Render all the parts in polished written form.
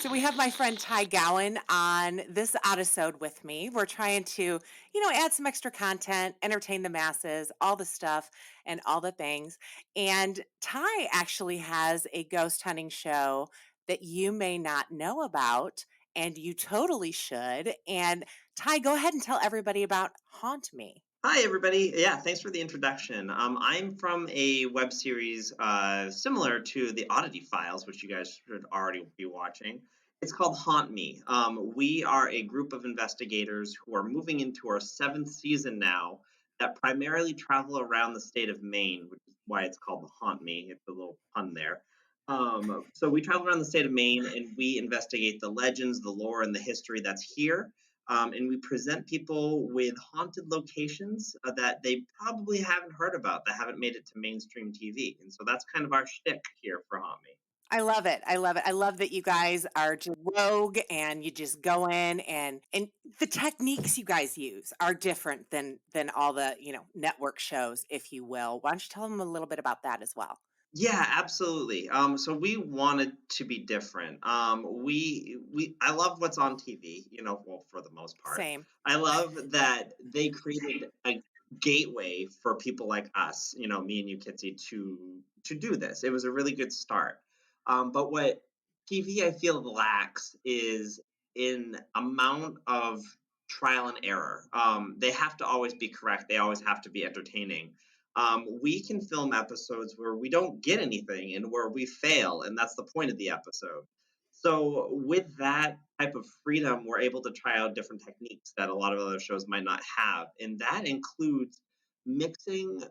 So we have my friend Ty Gowen on this Oddisode with me. We're trying to, add some extra content, entertain the masses, all the stuff and all the things. And Ty actually has a ghost hunting show that you may not know about, and you totally should. And Ty, go ahead and tell everybody about Haunt Me. Hi, everybody. Yeah, thanks for the introduction. I'm from a web series similar to the Oddity Files, which you guys should already be watching. It's called Haunt Me. We are a group of investigators who are moving into our seventh season now that primarily travel around the state of Maine, which is why it's called Haunt Me. It's a little pun there. So we travel around the state of Maine and we investigate the legends, the lore, and the history that's here, and we present people with haunted locations that they probably haven't heard about, that haven't made it to mainstream TV. And so that's kind of our shtick here for Haunt Me. I love it. I love it. I love that you guys are just rogue and you just go in and the techniques you guys use are different than all the, network shows, if you will. Why don't you tell them a little bit about that as well? Yeah, absolutely. So we wanted to be different. I love what's on TV, well, for the most part. Same. I love that they created a gateway for people like us, me and you, Kitsy, to do this. It was a really good start. But what TV I feel lacks is in amount of trial and error. They have to always be correct. They always have to be entertaining. We can film episodes where we don't get anything and where we fail, and that's the point of the episode. So, with that type of freedom, we're able to try out different techniques that a lot of other shows might not have. And that includes mixing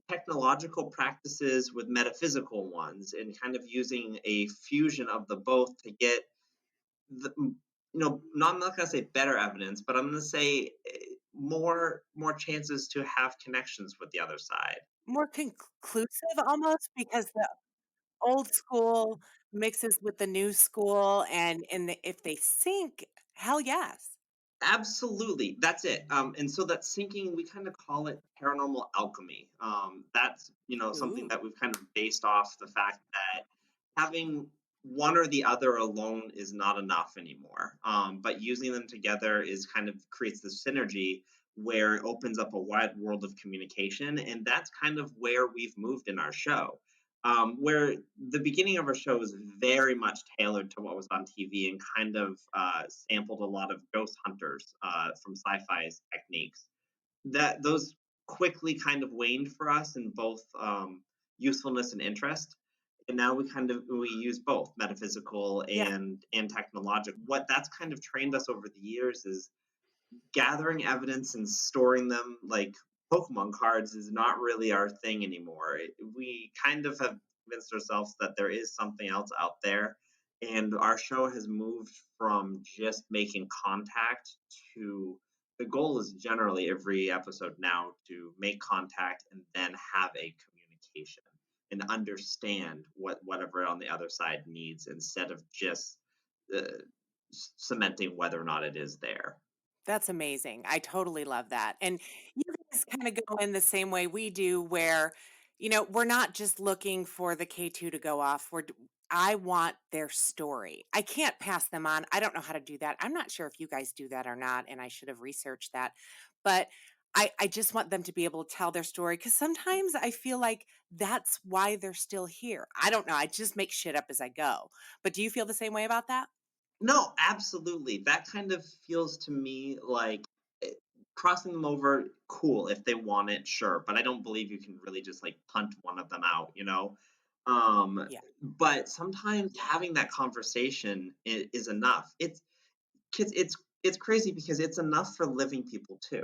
technological practices with metaphysical ones and kind of using a fusion of the both to get I'm not going to say better evidence, but I'm going to say more chances to have connections with the other side. More conclusive almost because the old school mixes with the new school if they sync, hell yes. Absolutely, that's it. And so that syncing, we kind of call it paranormal alchemy. That's something Ooh. that we've kind of based off the fact that having one or the other alone is not enough anymore. But using them together is kind of creates this synergy where it opens up a wide world of communication, and that's kind of where we've moved in our show. Where the beginning of our show was very much tailored to what was on TV and kind of sampled a lot of ghost hunters from sci-fi's techniques. That those quickly kind of waned for us in both usefulness and interest, and now we use both metaphysical Yeah. and technological. What that's kind of trained us over the years is gathering evidence and storing them like Pokemon cards is not really our thing anymore. We kind of have convinced ourselves that there is something else out there, and our show has moved from just making contact to the goal is generally every episode now to make contact and then have a communication and understand whatever on the other side needs instead of just uh, cementing whether or not it is there. That's amazing. I totally love that. And you guys kind of go in the same way we do, where, we're not just looking for the K2 to go off. I want their story. I can't pass them on. I don't know how to do that. I'm not sure if you guys do that or not, and I should have researched that. But I just want them to be able to tell their story because sometimes I feel like that's why they're still here. I don't know. I just make shit up as I go. But do you feel the same way about that? No, absolutely. That kind of feels to me like eh, crossing them over, cool. If they want it, sure. But I don't believe you can really just like punt one of them out. Yeah. But sometimes having that conversation is enough. It's crazy because it's enough for living people too.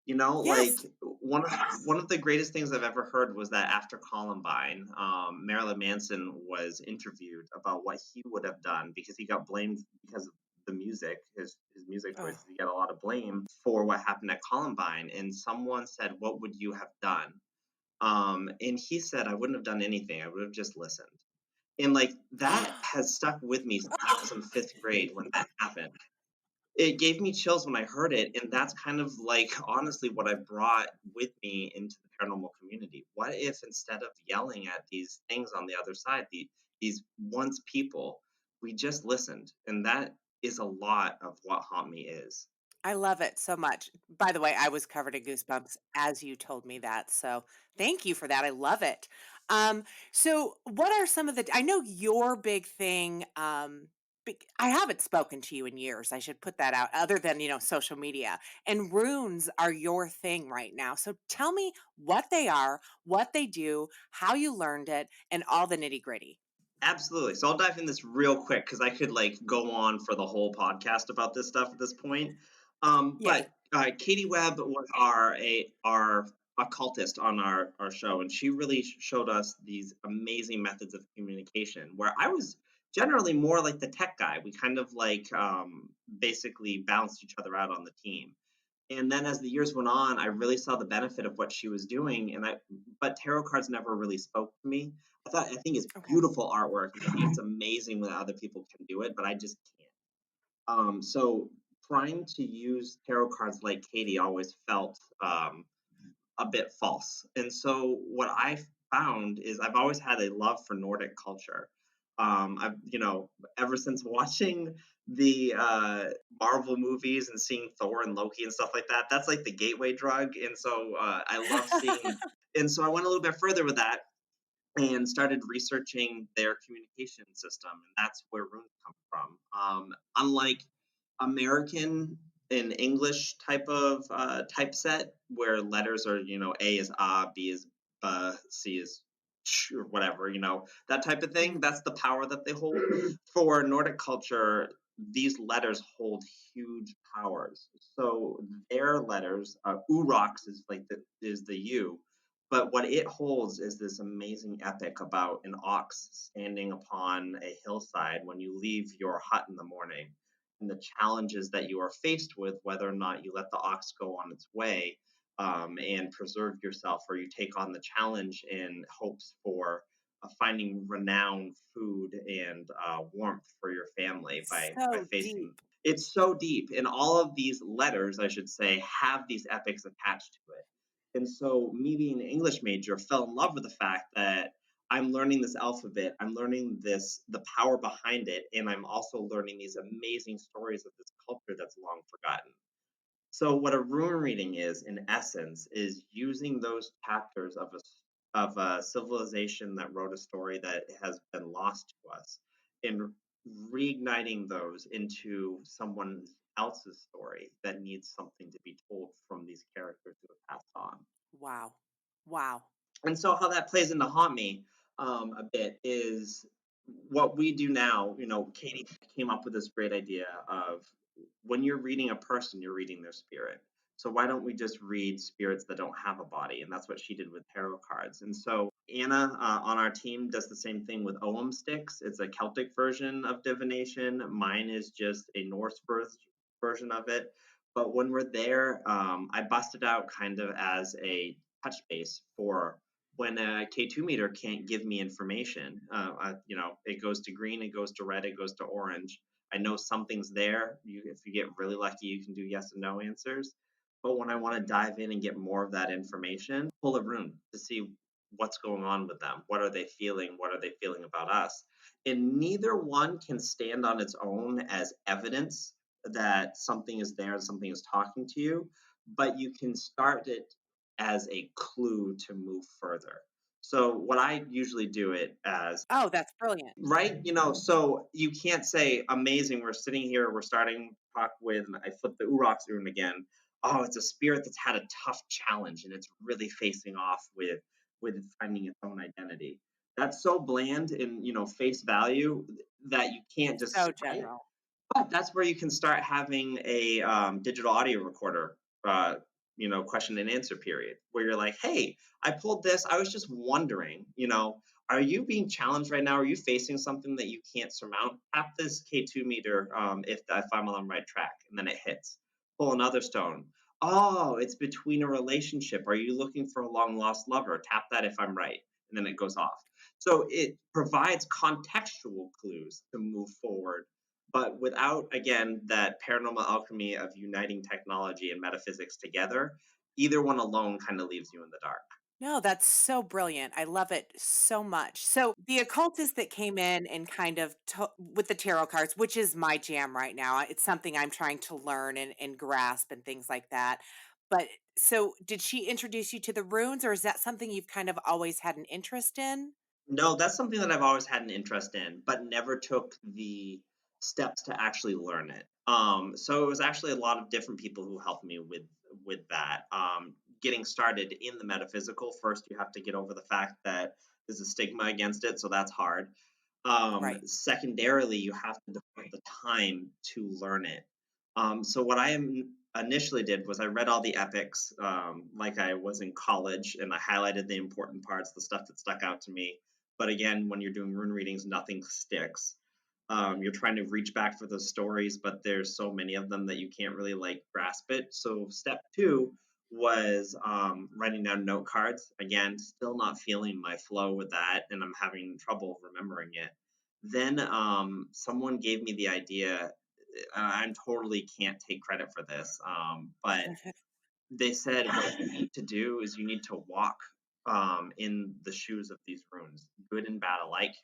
Like Yes. one of the greatest things I've ever heard was that after Columbine, Marilyn Manson was interviewed about what he would have done because he got blamed because of the music, his music Oh. choices. He got a lot of blame for what happened at Columbine, and someone said, "What would you have done?" And he said, "I wouldn't have done anything. I would have just listened." And like that has stuck with me since I was in fifth grade when that happened. It gave me chills when I heard it, and that's kind of like honestly what I brought with me into the paranormal community. What if instead of yelling at these things on the other side, these once people, we just listened. And that is a lot of what Haunt Me is. I love it so much. By the way, I was covered in goosebumps as you told me that, so thank you for that, I love it. Um, so what are some of the I know your big thing, I haven't spoken to you in years, I should put that out, other than, social media, and runes are your thing right now, so tell me what they are, what they do, how you learned it, and all the nitty-gritty. Absolutely. So I'll dive in this real quick because I could like go on for the whole podcast about this stuff at this point. Yay. But Katie Webb was our occultist on our show, and she really showed us these amazing methods of communication. Where I was generally more like the tech guy. We kind of like basically balanced each other out on the team. And then as the years went on, I really saw the benefit of what she was doing, but tarot cards never really spoke to me. I think it's Okay. beautiful artwork. I think it's amazing when other people can do it, but I just can't. So trying to use tarot cards like Katie always felt a bit false. And so what I found is I've always had a love for Nordic culture. I've ever since watching the Marvel movies and seeing Thor and Loki and stuff like that. That's like the gateway drug, and so I love seeing. And so I went a little bit further with that and started researching their communication system, and that's where runes come from. Unlike American and English type of typeset, where letters are, A is ah, B is C is ch, or whatever, that type of thing. Mhm. That's the power that they hold. For Nordic culture, these letters hold huge powers. So their letters, Urox is like the U, but what it holds is this amazing epic about an ox standing upon a hillside when you leave your hut in the morning, and the challenges that you are faced with, whether or not you let the ox go on its way and preserve yourself, or you take on the challenge in hopes for finding renown, food, and warmth for your family by So facing. deep. It's so deep, and all of these letters, I should say, have these epics attached to it. And so, me being an English major, fell in love with the fact that I'm learning this alphabet, I'm learning the power behind it, and I'm also learning these amazing stories of this culture that's long forgotten. So, what a rune reading is, in essence, is using those chapters of a civilization that wrote a story that has been lost to us, and reigniting those into someone else's story that needs something to be told from these characters who have passed on. Wow. Wow. And so how that plays into Haunt Me a bit is what we do now. Katie came up with this great idea of when you're reading a person, you're reading their spirit. So why don't we just read spirits that don't have a body? And that's what she did with tarot cards. And so Anna on our team does the same thing with Ogham sticks. It's a Celtic version of divination. Mine is just a Norse version of it. But when we're there, I busted out kind of as a touch base for when a K2 meter can't give me information. It goes to green, it goes to red, it goes to orange. I know something's there. If you get really lucky, you can do yes and no answers. But when I want to dive in and get more of that information, pull a rune to see what's going on with them. What are they feeling? What are they feeling about us? And neither one can stand on its own as evidence that something is there and something is talking to you, but you can start it as a clue to move further. So what I usually do it as, Oh, that's brilliant. right? So you can't say amazing. We're sitting here, we're starting to talk with, and I flip the Urox rune again. Oh, it's a spirit that's had a tough challenge and it's really facing off with finding its own identity. That's so bland in face value that you can't just So right. general. But that's where you can start having a digital audio recorder, question and answer period, where you're like, "Hey, I pulled this. I was just wondering, are you being challenged right now? Are you facing something that you can't surmount? Tap this K2 meter if I'm on the right track, and then it hits. Pull another stone. Oh, it's between a relationship. Are you looking for a long lost lover? Tap that if I'm right, and then it goes off. So it provides contextual clues to move forward, but without, again, that paranormal alchemy of uniting technology and metaphysics together, either one alone kind of leaves you in the dark. No, that's so brilliant. I love it so much. So, the occultist that came in and kind of with the tarot cards, which is my jam right now, it's something I'm trying to learn and grasp and things like that. But so, did she introduce you to the runes, or is that something you've kind of always had an interest in? No, that's something that I've always had an interest in, but never took the steps to actually learn it. So it was actually a lot of different people who helped me with that. Getting started in the metaphysical, first you have to get over the fact that there's a stigma against it, so that's hard. Right. Secondarily, you have to devote the time to learn it. So what initially did was I read all the epics, like I was in college, and I highlighted the important parts, the stuff that stuck out to me. But again, when you're doing rune readings, nothing sticks. You're trying to reach back for those stories, but there's so many of them that you can't really like grasp it. So step two was writing down note cards. Again, still not feeling my flow with that, and I'm having trouble remembering it. Then someone gave me the idea. I totally can't take credit for this, but they said what you need to do is you need to walk in the shoes of these runes, good and bad alike.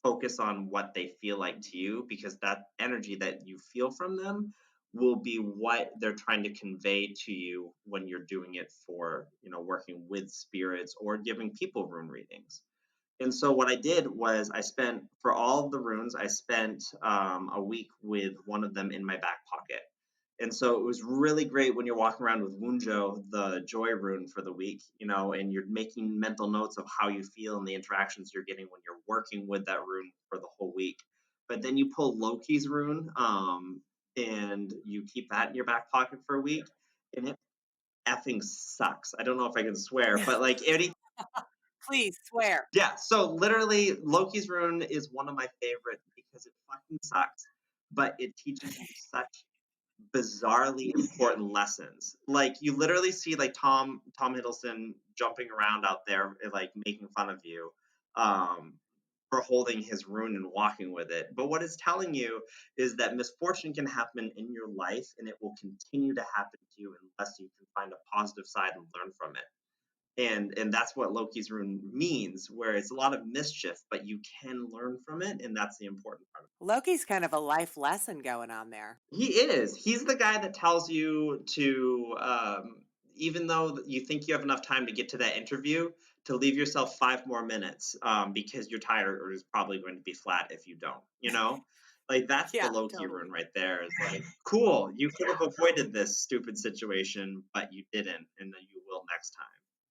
Focus on what they feel like to you, because that energy that you feel from them will be what they're trying to convey to you when you're doing it for, working with spirits or giving people rune readings. And so what I did was I spent for all of the runes, I spent a week with one of them in my back pocket. And so it was really great when you're walking around with Wunjo, the joy rune for the week, and you're making mental notes of how you feel and the interactions you're getting when you're working with that rune for the whole week. But then you pull Loki's rune, and you keep that in your back pocket for a week, and it effing sucks. I don't know if I can swear, but like any Please swear. yeah, so literally, Loki's Rune is one of my favorites because it fucking sucks, but it teaches you such bizarrely important lessons. Like you literally see like Tom Hiddleston jumping around out there, like making fun of you um, for holding his rune and walking with it. But what it's telling you is that misfortune can happen in your life, and it will continue to happen to you unless you can find a positive side and learn from it, and that's what Loki's rune means, where it's a lot of mischief, but you can learn from it, and that's the important part. Loki's kind of a life lesson going on there. He is. He's the guy that tells you to, even though you think you have enough time to get to that interview, to leave yourself 5 more minutes, because your tire is probably going to be flat if you don't. Like that's the Yeah, Loki rune totally. right there. Is like, cool, you could have avoided this stupid situation, but you didn't, and then you will next time.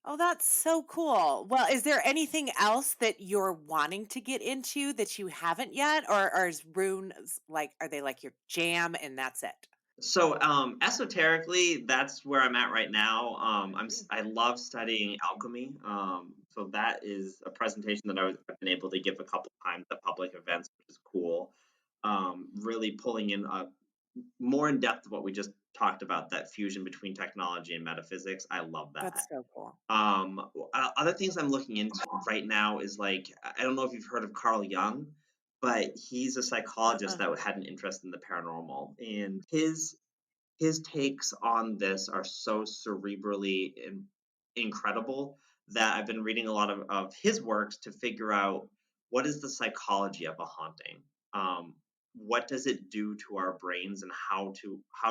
Oh, that's so cool. Well, is there anything else that you're wanting to get into that you haven't yet? Or is runes like, are they like your jam and that's it? So, esoterically, that's where I'm at right now. I love studying alchemy. So that is a presentation that I've been able to give a couple times at public events, which is cool. Really pulling in more in depth of what we just talked about, that fusion between technology and metaphysics. I love that. That's so cool. Other things I'm looking into right now is like I don't know if you've heard of Carl Jung, but he's a psychologist Uh-uh. that had an interest in the paranormal, and his takes on this are so cerebrally incredible that I've been reading a lot of his works to figure out what is the psychology of a haunting. What does it do to our brains, and how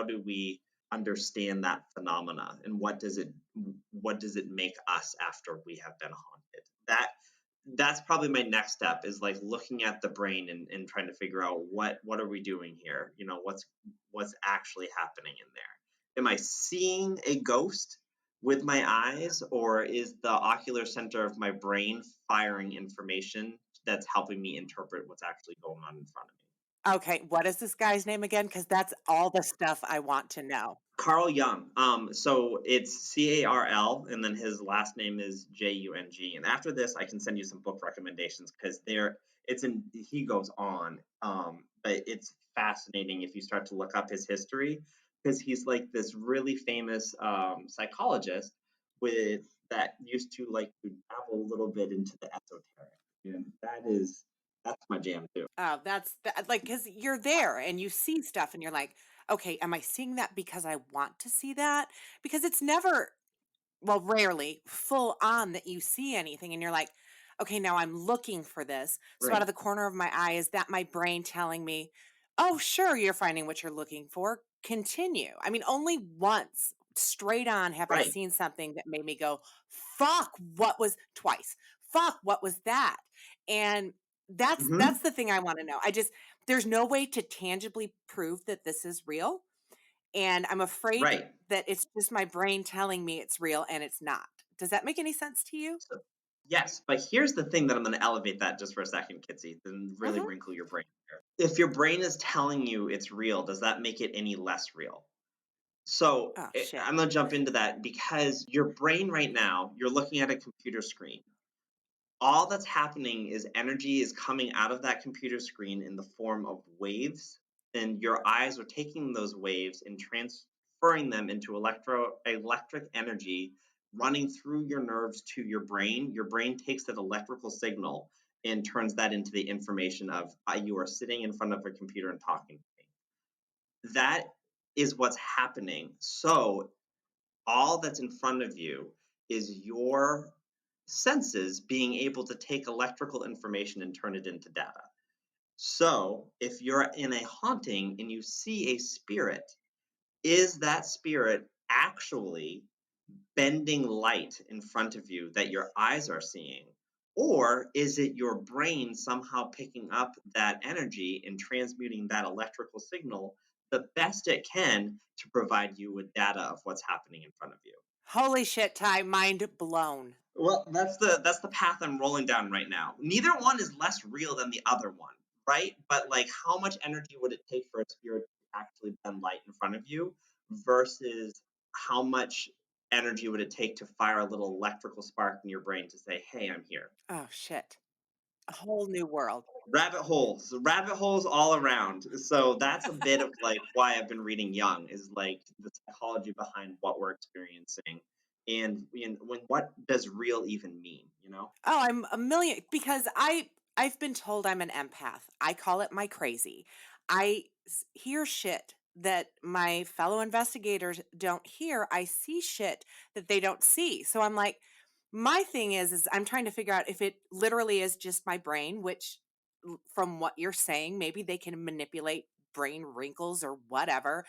do we understand that phenomena, and what does it make us after we have been haunted? That's probably my next step, is like looking at the brain and trying to figure out what are we doing here, what's actually happening in there. Am I seeing a ghost with my eyes, or is the ocular center of my brain firing information that's helping me interpret what's actually going on in front of me? Okay, what is this guy's name again? Because that's all the stuff I want to know. Carl Jung. So it's Carl, and then his last name is Jung. And after this, I can send you some book recommendations because he goes on. But it's fascinating if you start to look up his history, because he's like this really famous psychologist with that used to like to dabble a little bit into the esoteric, and that's my jam too. Oh, that's like, because you're there and you see stuff and you're like, okay, am I seeing that because I want to see that? Because it's never well, rarely full on that you see anything and you're like, okay, now I'm looking for this. So out of Right, the corner of my eye, is that my brain telling me, oh, sure, you're finding what you're looking for. Continue. I mean, only once straight on have I right. seen something that made me go, fuck, what was twice? Fuck, what was that? And that's Mhm. the thing I want to know. There's no way to tangibly prove that this is real. And I'm afraid Right. that it's just my brain telling me it's real and it's not. Does that make any sense to you? So yes, but here's the thing that I'm gonna elevate that just for a second, Kitsy, and really Mhm. wrinkle your brain here. If your brain is telling you it's real, does that make it any less real? So, Oh, shit. I'm gonna jump into that because your brain right now, you're looking at a computer screen. All that's happening is energy is coming out of that computer screen in the form of waves, and your eyes are taking those waves and transferring them into electric energy running through your nerves to your brain. Your brain takes that electrical signal and turns that into the information of you are sitting in front of a computer and talking to me. That is what's happening. So all that's in front of you is your senses being able to take electrical information and turn it into data. So, if you're in a haunting and you see a spirit, is that spirit actually bending light in front of you that your eyes are seeing? Or is it your brain somehow picking up that energy and transmuting that electrical signal the best it can to provide you with data of what's happening in front of you? Holy shit, Ty, mind blown. Well, that's the path I'm rolling down right now. Neither one is less real than the other one, right? But like, how much energy would it take for a spirit to actually bend light in front of you, versus how much energy would it take to fire a little electrical spark in your brain to say, "Hey, I'm here." Oh, shit. A whole new world. Rabbit holes all around. So that's a bit of like why I've been reading Young, is like the psychology behind what we're experiencing, and when what does real even mean, you know? Oh, I'm a million because I've been told I'm an empath. I call it my crazy. Hear shit that my fellow investigators don't hear. I see shit that they don't see. So I'm like, my thing is I'm trying to figure out if it literally is just my brain, which from what you're saying, maybe they can manipulate brain wrinkles or whatever.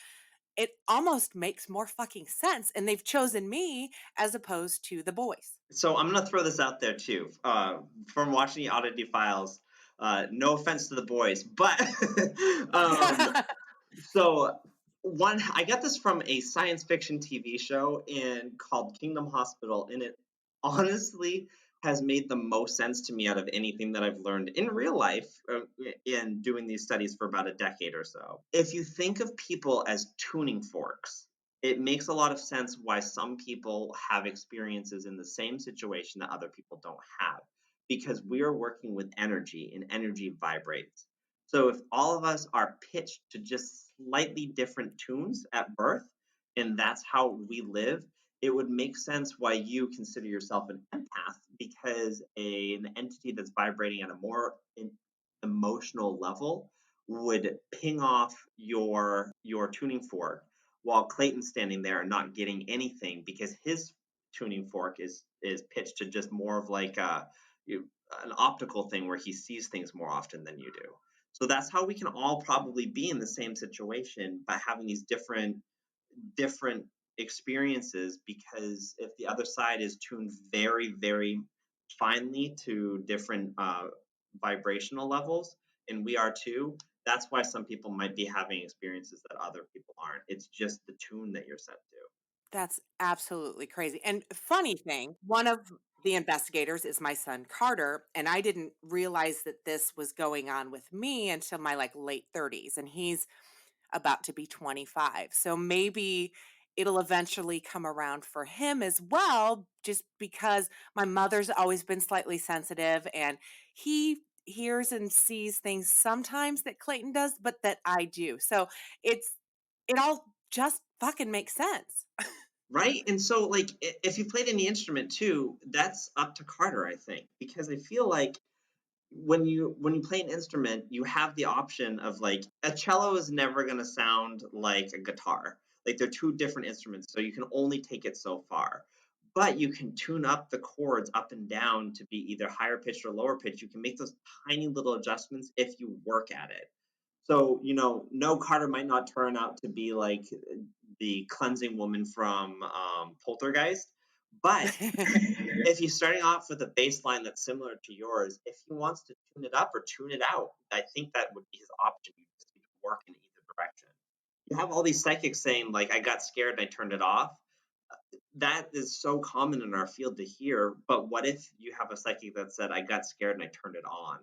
It almost makes more fucking sense. And they've chosen me as opposed to the boys. So I'm gonna throw this out there too. From watching the Oddity Files, no offense to the boys, but um, so one, I got this from a science fiction TV show and called Kingdom Hospital, and it honestly has made the most sense to me out of anything that I've learned in real life, in doing these studies for about a decade or so. If you think of people as tuning forks, it makes a lot of sense why some people have experiences in the same situation that other people don't have, because we are working with energy and energy vibrates. So if all of us are pitched to just slightly different tunes at birth, and that's how we live, it would make sense why you consider yourself an empath, because an entity that's vibrating at a more emotional level would ping off your tuning fork, while Clayton's standing there and not getting anything because his tuning fork is pitched to just more of like an optical thing where he sees things more often than you do. So that's how we can all probably be in the same situation by having these different experiences, because if the other side is tuned very, very finely to different vibrational levels, and we are too, that's why some people might be having experiences that other people aren't. It's just the tune that you're set to. That's absolutely crazy. And funny thing, one of the investigators is my son Carter, and I didn't realize that this was going on with me until my like late 30s and he's about to be 25. So maybe it'll eventually come around for him as well just because my mother's always been slightly sensitive and he hears and sees things sometimes that Clayton does but that I do. So it's it all just fucking makes sense. Right? And so, like, if you played any instrument too, that's up to Carter, I think, because I feel like when you play an instrument, you have the option of like a cello is never going to sound like a guitar. Like they're two different instruments, so you can only take it so far. but you can tune up the chords up and down to be either higher pitched or lower pitched. You can make those tiny little adjustments if you work at it. So, no, Carter might not turn out to be like the cleansing woman from Poltergeist, but if he's starting off with a bass line that's similar to yours, if he wants to tune it up or tune it out, I think that would be his option. You just need to work in either direction. You have all these psychics saying, like, I got scared and I turned it off. That is so common in our field to hear. But what if you have a psychic that said, I got scared and I turned it on?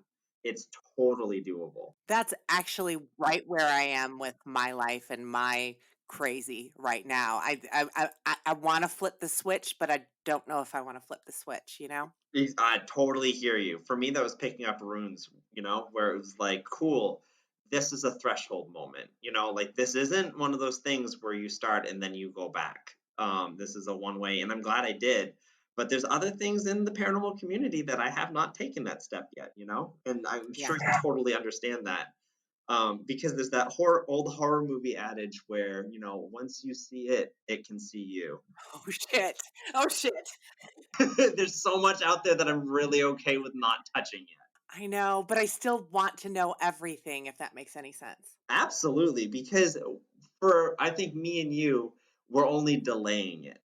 It's totally doable. That's actually right where I am with my life and my crazy right now. I wanna flip the switch, but I don't know if I wanna flip the switch, you know? I totally hear you. For me, that was picking up runes, where it was like, cool, this is a threshold moment. Like this isn't one of those things where you start and then you go back. This is a one way, and I'm glad I did. But there's other things in the paranormal community that I have not taken that step yet, and I'm Yeah. sure you totally understand that. Because there's that old horror movie adage where, once you see it, it can see you. Oh, shit. Oh, shit. There's so much out there that I'm really okay with not touching yet. I know, but I still want to know everything, if that makes any sense. Absolutely, because for I think me and you, we're only delaying it.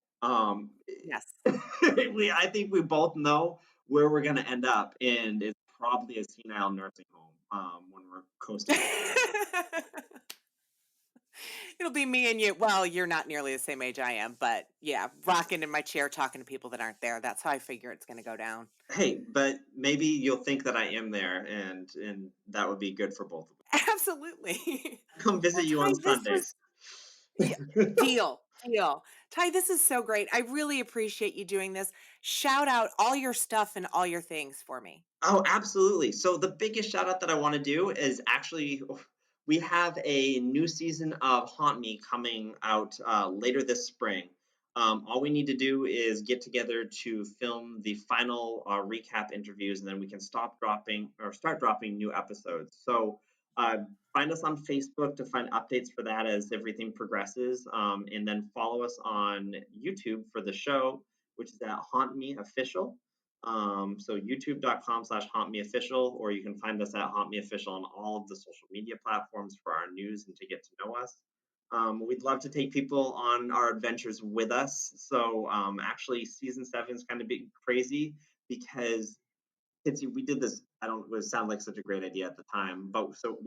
Yes. I think we both know where we're gonna end up, and it's probably a senile nursing home when we're coasting. It'll be me and you. Well, you're not nearly the same age I am, but yeah, rocking in my chair talking to people that aren't there. That's how I figure it's gonna go down. Hey, but maybe you'll think that I am there, and that would be good for both of us. Absolutely. Come Well, visit you Ty, on this was Sundays. yeah, deal, deal. Ty, this is so great. I really appreciate you doing this. Shout out all your stuff and all your things for me. Oh, absolutely. So the biggest shout out that I want to do is actually we have a new season of Haunt Me coming out later this spring. All we need to do is get together to film the final recap interviews, and then we can start dropping new episodes. So uh, find us on Facebook to find updates for that as everything progresses, and then follow us on YouTube for the show, which is at Haunt Me Official. So youtube.com/hauntmeofficial, or you can find us at Haunt Me Official on all of the social media platforms for our news and to get to know us. We'd love to take people on our adventures with us. So actually, season 7 is kind of big crazy because we did this. I don't it sound like such a great idea at the time, but so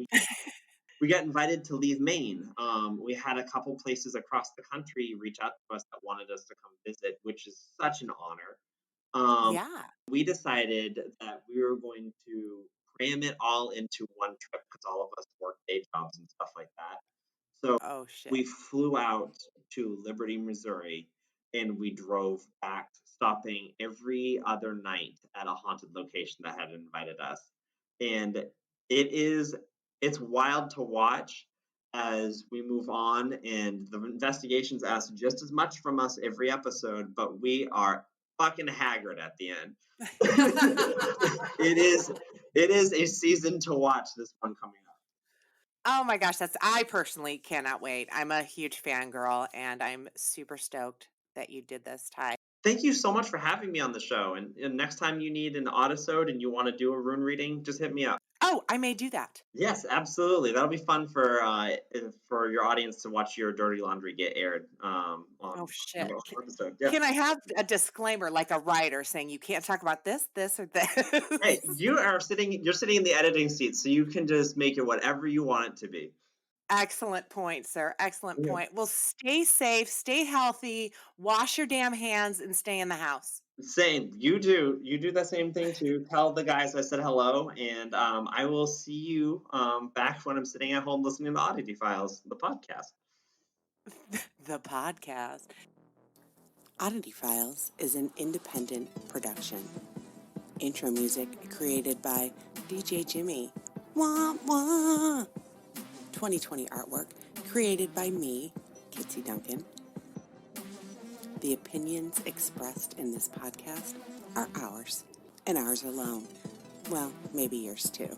we got invited to leave Maine. We had a couple places across the country reach out to us that wanted us to come visit, which is such an honor. Yeah. We decided that we were going to cram it all into one trip because all of us work day jobs and stuff like that. So Oh shit. we flew out to Liberty, Missouri, and we drove back, stopping every other night at a haunted location that had invited us. And it's wild to watch as we move on, and the investigations ask just as much from us every episode, but we are fucking haggard at the end. it is a season to watch, this one coming up. Oh my gosh, I personally cannot wait. I'm a huge fangirl and I'm super stoked that you did this, Ty. Thank you so much for having me on the show. And next time you need an Oddisode and you want to do a rune reading, just hit me up. Oh, I may do that. Yes, absolutely. That'll be fun for your audience to watch your dirty laundry get aired Oh on shit. an episode. Yeah. Can I have a disclaimer like a writer saying you can't talk about this or Hey, this? you're sitting in the editing seat, so you can just make it whatever you want it to be. Excellent point, sir. Excellent Yeah. point. Well, stay safe, stay healthy, wash your damn hands, and stay in the house. Same. You do the same thing too. Tell the guys I said hello, and I will see you back when I'm sitting at home listening to Oddity Files, the podcast. The podcast. Oddity Files is an independent production. Intro music created by DJ Jimmy. Wah wah. 2020 artwork created by me, Kitsy Duncan. The opinions expressed in this podcast are ours, and ours alone. Well, maybe yours too.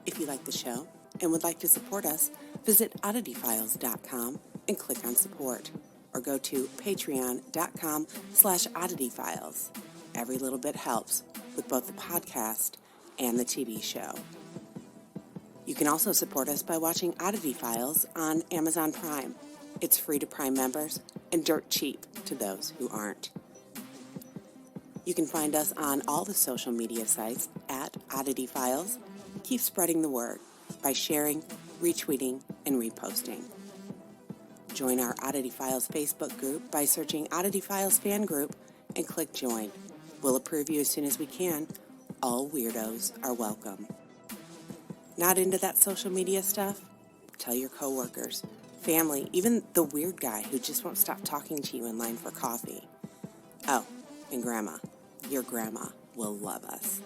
If you like the show and would like to support us, visit oddityfiles.com and click on support. or go to patreon.com/oddityfiles. Every little bit helps with both the podcast and the TV show. You can also support us by watching Oddity Files on Amazon Prime. It's free to Prime members and dirt cheap to those who aren't. You can find us on all the social media sites at Oddity Files. Keep spreading the word by sharing, retweeting, and reposting. Join our Oddity Files Facebook group by searching Oddity Files Fan Group and click Join. We'll approve you as soon as we can. All weirdos are welcome. Not into that social media stuff? Tell your coworkers, family, even the weird guy who just won't stop talking to you in line for coffee. Oh, and Grandma. Your grandma will love us.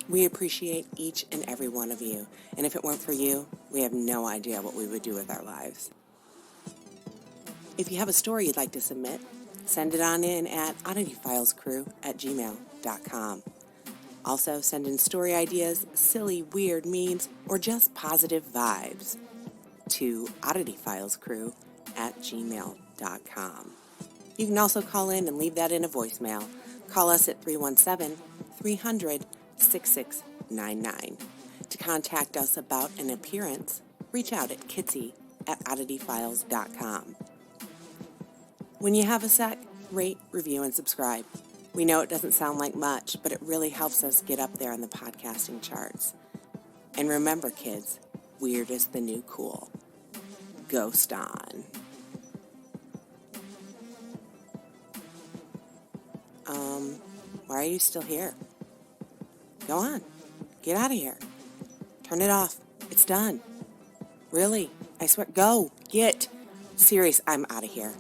We appreciate each and every one of you, and if it weren't for you, we have no idea what we would do with our lives. If you have a story you'd like to submit, send it on in at oddityfilescrew@gmail.com. Also, send in story ideas, silly, weird memes, or just positive vibes to oddityfilescrew@gmail.com. You can also call in and leave that in a voicemail. Call us at 317-300-6699. To contact us about an appearance, reach out at kitsy@oddityfiles.com. When you have a sec, rate, review, and subscribe. We know it doesn't sound like much, but it really helps us get up there in the podcasting charts. And remember, kids, weird is the new cool. Ghost on. Why are you still here? Go on. Get out of here. Turn it off. It's done. Really. I swear. Go. Get. Serious. I'm out of here.